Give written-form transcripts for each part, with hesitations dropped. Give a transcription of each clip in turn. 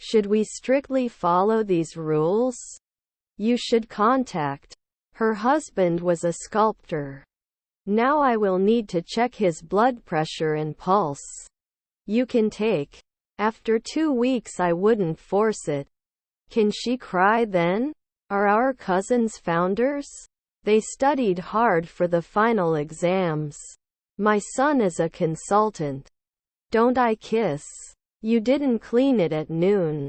Should we strictly follow these rules? You should contact. Her husband was a sculptor. Now I will need to check his blood pressure and pulse. You can take. After 2 weeks I wouldn't force it. Can she cry then? Are our cousins founders? They studied hard for the final exams. My son is a consultant. Don't I kiss? You didn't clean it at noon.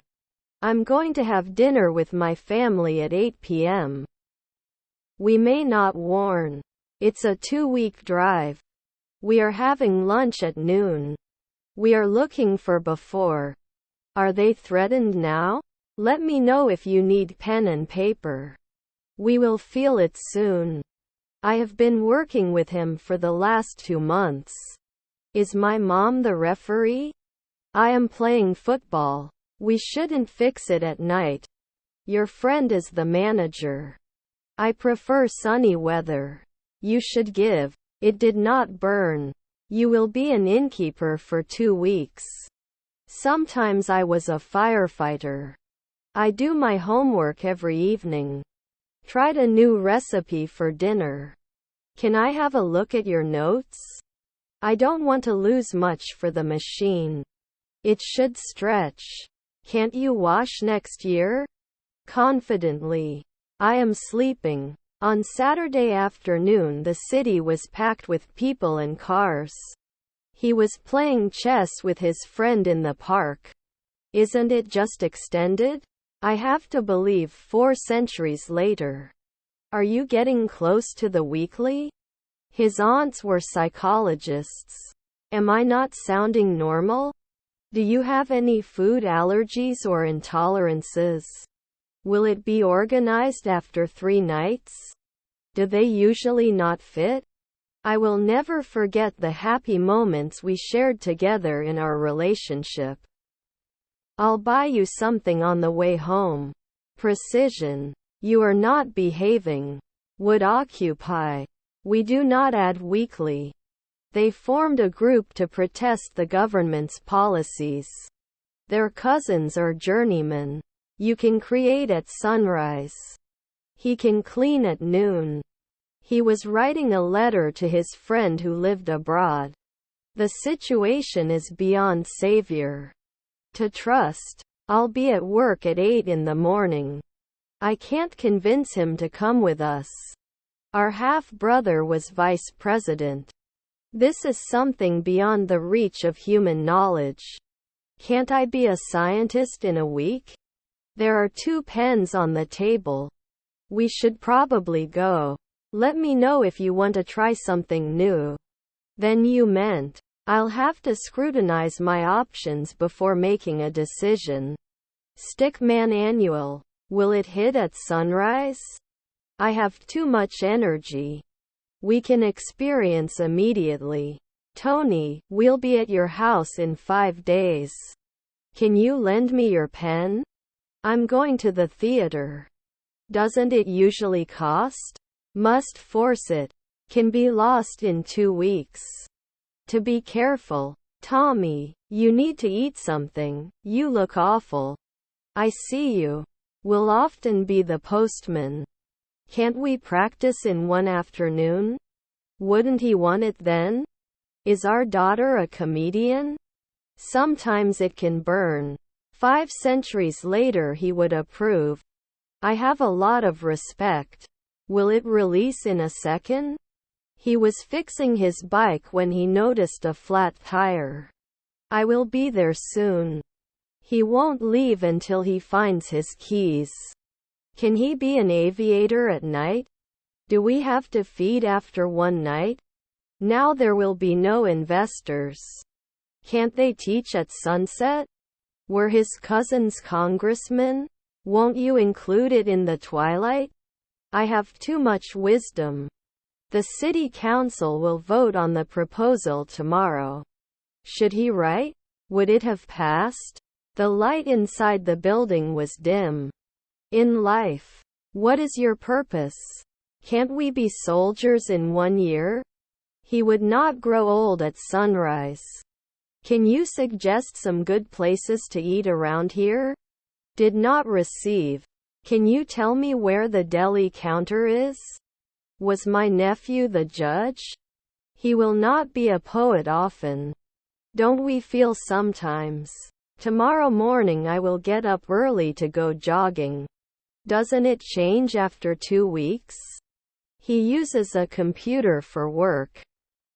I'm going to have dinner with my family at 8 p.m. We may not warn. It's a 2-week drive. We are having lunch at noon. We are looking for before. Are they threatened now? Let me know if you need pen and paper. We will feel it soon. I have been working with him for the last 2 months. Is my mom the referee? I am playing football. We shouldn't fix it at night. Your friend is the manager. I prefer sunny weather. You should give. It did not burn. You will be an innkeeper for 2 weeks. Sometimes I was a firefighter. I do my homework every evening. Tried a new recipe for dinner. Can I have a look at your notes? I don't want to lose much for the machine. It should stretch. Can't you wash next year? Confidently. I am sleeping. On Saturday afternoon the city was packed with people and cars. He was playing chess with his friend in the park. Isn't it just extended? I have to believe 4 centuries later. Are you getting close to the weekly? His aunts were psychologists. Am I not sounding normal? Do you have any food allergies or intolerances? Will it be organized after 3 nights? Do they usually not fit? I will never forget the happy moments we shared together in our relationship. I'll buy you something on the way home. Precision. You are not behaving. Would occupy. We do not add weekly. They formed a group to protest the government's policies. Their cousins are journeymen. You can create at sunrise. He can clean at noon. He was writing a letter to his friend who lived abroad. The situation is beyond savior. To trust. I'll be at work at 8 in the morning. I can't convince him to come with us. Our half-brother was vice president. This is something beyond the reach of human knowledge. Can't I be a scientist in a week? There are 2 pens on the table. We should probably go. Let me know if you want to try something new. Then you meant. I'll have to scrutinize my options before making a decision. Stickman Annual. Will it hit at sunrise? I have too much energy. We can experience immediately. Tony, we'll be at your house in 5 days. Can you lend me your pen? I'm going to the theater. Doesn't it usually cost? Must force it. Can be lost in 2 weeks. To be careful. Tommy, you need to eat something. You look awful. I see you. Will often be the postman. Can't we practice in one afternoon? Wouldn't he want it then? Is our daughter a comedian? Sometimes it can burn. 5 centuries later he would approve. I have a lot of respect. Will it release in a second? He was fixing his bike when he noticed a flat tire. I will be there soon. He won't leave until he finds his keys. Can he be an aviator at night? Do we have to feed after one night? Now there will be no investors. Can't they teach at sunset? Were his cousins congressmen? Won't you include it in the twilight? I have too much wisdom. The city council will vote on the proposal tomorrow. Should he write? Would it have passed? The light inside the building was dim. In life, what is your purpose? Can't we be soldiers in 1 year? He would not grow old at sunrise. Can you suggest some good places to eat around here? Did not receive. Can you tell me where the deli counter is? Was my nephew the judge? He will not be a poet often. Don't we feel sometimes? Tomorrow morning I will get up early to go jogging. Doesn't it change after 2 weeks? He uses a computer for work.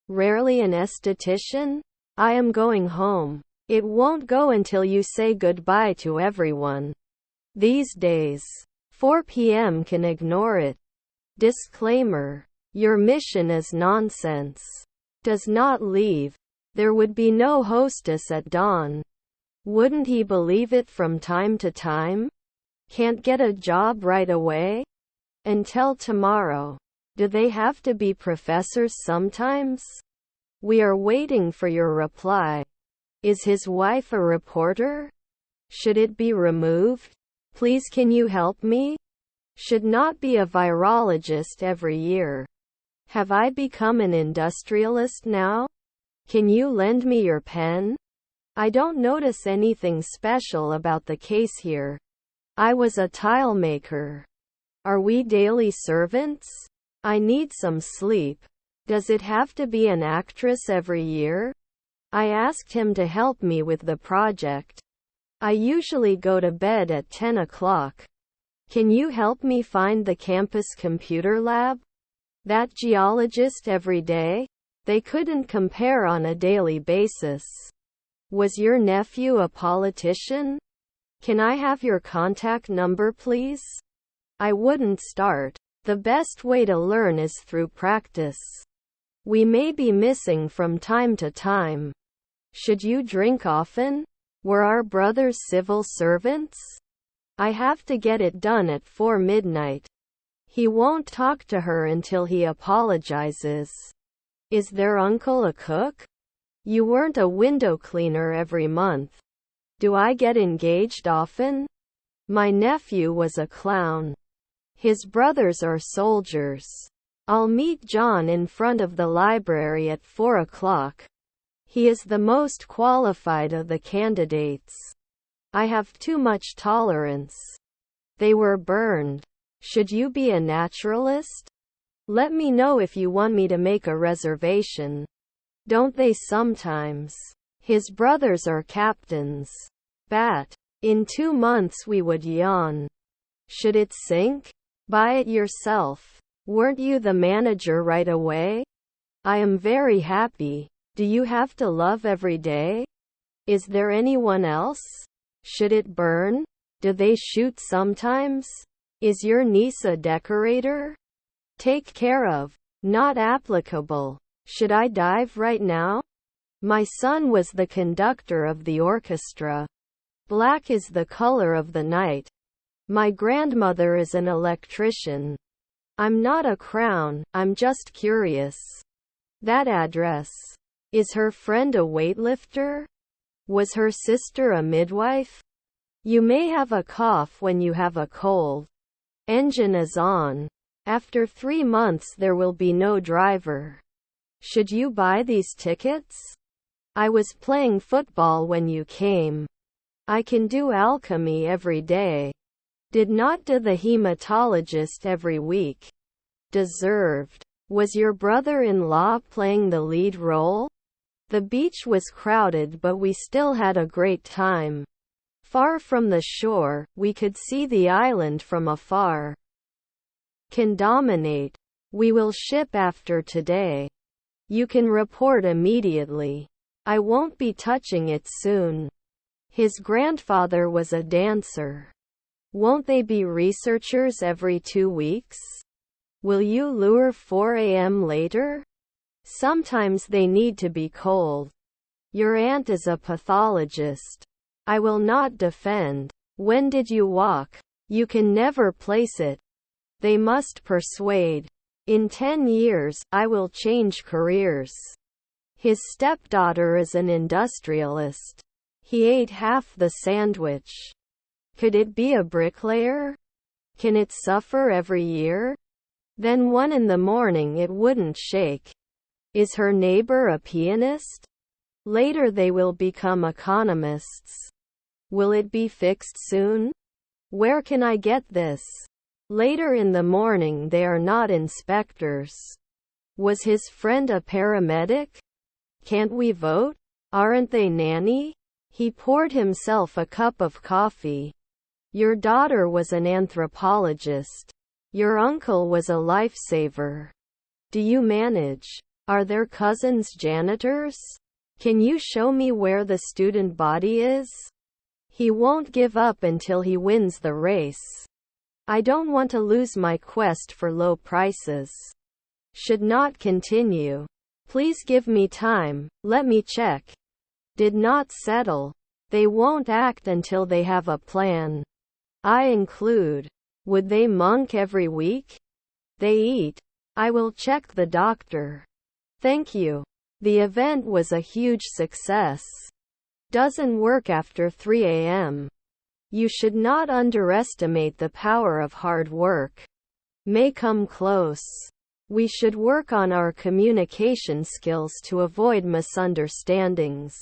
Rarely an esthetician? I am going home. It won't go until you say goodbye to everyone. These days, 4 p.m. can ignore it. Disclaimer. Your mission is nonsense. Does not leave. There would be no hostess at dawn. Wouldn't he believe it from time to time? Can't get a job right away? Until tomorrow. Do they have to be professors sometimes? We are waiting for your reply. Is his wife a reporter? Should it be removed? Please can you help me? Should not be a virologist every year. Have I become an industrialist now? Can you lend me your pen? I don't notice anything special about the case here. I was a tile maker. Are we daily servants? I need some sleep. Does it have to be an actress every year? I asked him to help me with the project. I usually go to bed at 10 o'clock. Can you help me find the campus computer lab? That geologist every day? They couldn't compare on a daily basis. Was your nephew a politician? Can I have your contact number please? I wouldn't start. The best way to learn is through practice. We may be missing from time to time. Should you drink often? Were our brothers civil servants? I have to get it done at 4 midnight. He won't talk to her until he apologizes. Is their uncle a cook? You weren't a window cleaner every month. Do I get engaged often? My nephew was a clown. His brothers are soldiers. I'll meet John in front of the library at 4 o'clock. He is the most qualified of the candidates. I have too much tolerance. They were burned. Should you be a naturalist? Let me know if you want me to make a reservation. Don't they sometimes? His brothers are captains. Bat. In 2 months we would yawn. Should it sink? Buy it yourself. Weren't you the manager right away? I am very happy. Do you have to love every day? Is there anyone else? Should it burn? Do they shoot sometimes? Is your niece a decorator? Take care of. Not applicable. Should I dive right now? My son was the conductor of the orchestra. Black is the color of the night. My grandmother is an electrician. I'm not a crown, I'm just curious. That address. Is her friend a weightlifter? Was her sister a midwife? You may have a cough when you have a cold. Engine is on. After 3 months there will be no driver. Should you buy these tickets? I was playing football when you came. I can do alchemy every day. Did not do the hematologist every week. Deserved. Was your brother-in-law playing the lead role? The beach was crowded but we still had a great time. Far from the shore, we could see the island from afar. Can dominate. We will ship after today. You can report immediately. I won't be touching it soon. His grandfather was a dancer. Won't they be researchers every 2 weeks? Will you lure 4 a.m. later? Sometimes they need to be cold. Your aunt is a pathologist. I will not defend. When did you walk? You can never place it. They must persuade. In 10 years, I will change careers. His stepdaughter is an industrialist. He ate half the sandwich. Could it be a bricklayer? Can it suffer every year? Then 1 in the morning it wouldn't shake. Is her neighbor a pianist? Later they will become economists. Will it be fixed soon? Where can I get this? Later in the morning, they are not inspectors. Was his friend a paramedic? Can't we vote? Aren't they nanny? He poured himself a cup of coffee. Your daughter was an anthropologist. Your uncle was a lifesaver. Do you manage? Are their cousins janitors? Can you show me where the student body is? He won't give up until he wins the race. I don't want to lose my quest for low prices. Should not continue. Please give me time, let me check. Did not settle. They won't act until they have a plan. I include. Would they monk every week? They eat. I will check the doctor. Thank you. The event was a huge success. Doesn't work after 3 a.m. You should not underestimate the power of hard work. May come close. We should work on our communication skills to avoid misunderstandings.